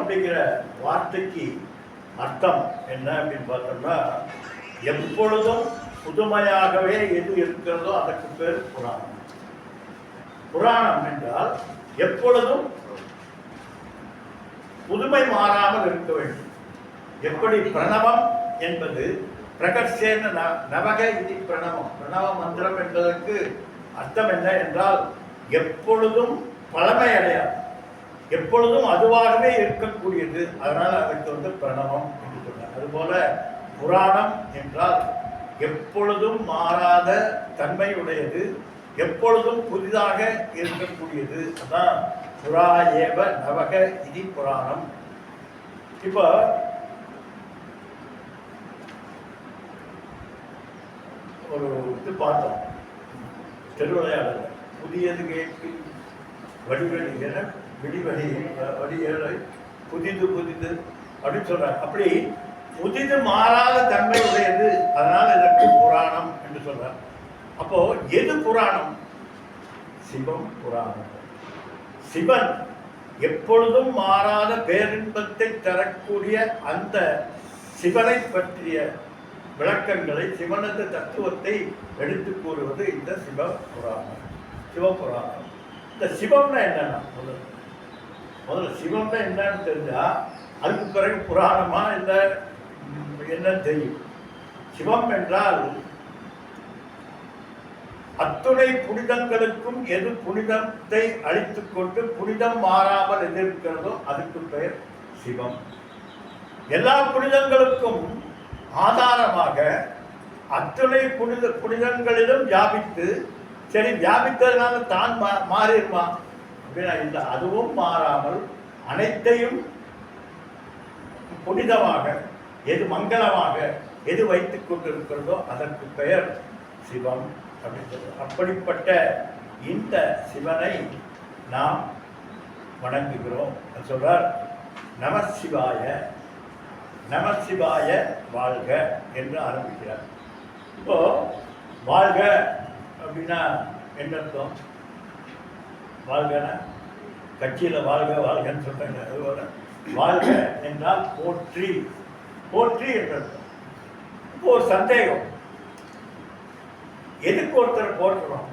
அப்படிங்கிற வார்த்தைக்கு அர்த்தம் என்ன அப்படின்னு பார்த்தோம்னா, எப்பொழுதும் புதுமையாகவே எது இருக்கிறதோ அதற்கு பேர் புராணம். புராணம் என்றால் எப்பொழுதும் புதுமை மாறாமல் இருக்க வேண்டும். எப்படி பிரணவம் என்பது பிரகர்ஷேன நவக இது பிரணவம். பிரணவ மந்திரம் என்பதற்கு அர்த்தம் என்ன என்றால் எப்பொழுதும் பழமை அடையாது, எப்பொழுதும் அதுவாகவே இருக்கக்கூடியது. அதனால் அதற்கு பிரணவம் என்று சொன்னார். அதுபோல புராணம் என்றால் எப்பொழுதும் மாறாத தன்மை உடையது, எப்பொழுதும் புதிதாக இருக்கக்கூடியது. அதான் புரா ஏவ நவக இது புராணம். இப்போ ஒரு இது பார்த்தோம், திருவிளையாடல புதியது கேட்கு வடிவடி என விடிவடி வடிகளை புதிது புதிது அப்படின்னு சொல்றாங்க. அப்படி புதிது மாறாத தன்மை உடையது, அதனால் இதற்கு புராணம் என்று சொல்றார். அப்போ எது புராணம்? சிவம் புராணம். சிவன் எப்பொழுதும் மாறாத பேரின்பத்தை தரக்கூடிய அந்த சிவனை பற்றிய விளக்கங்களை, சிவனது தத்துவத்தை எடுத்து கூறுவது இந்த சிவபுராணம், சிவபுராணம். இந்த சிவம்னா என்னன்னா, முதல்ல சிவம்னா என்னன்னு தெரிஞ்சா அதுக்கு பிறகு புராணமா இல்லை என்னன்னு தெரியும். சிவம் என்றால் அத்துணை புனிதங்களுக்கும் எது புனிதத்தை அழித்துக் கொண்டு புனிதம் மாறாமல் எது இருக்கிறதோ அதுக்கு பெயர் சிவம். எல்லா புனிதங்களுக்கும் ஆதாரமாக அத்துணை புனிதங்களிலும் வியாபித்து, சரி வியாபித்ததுனால தான் மாறிடுமா அப்படின்னா இல்லை, அதுவும் மாறாமல் அனைத்தையும் புனிதமாக எது மங்களமாக எது வைத்துக் கொண்டிருக்கிறதோ அதற்கு பெயர் சிவம் அப்படின்னு சொல்றோம். அப்படிப்பட்ட இந்த சிவனை நாம் வணங்குகிறோம். சொல்றார் நமசிவாய நமசிவாய வாழ்க என்று ஆரம்பிக்கிறார். இப்போ வாழ்க அப்படின்னா என்ன அர்த்தம்? வாழ்கனா கட்சியில் வாழ்க வாழ்கன்னு சொல்றாங்க. அதுபோல வாழ்க என்றால் போற்றி, போற்றி என்று அர்த்தம். இப்போ ஒரு சந்தேகம், எதுக்கு ஒருத்தர் போற்றுறோம்?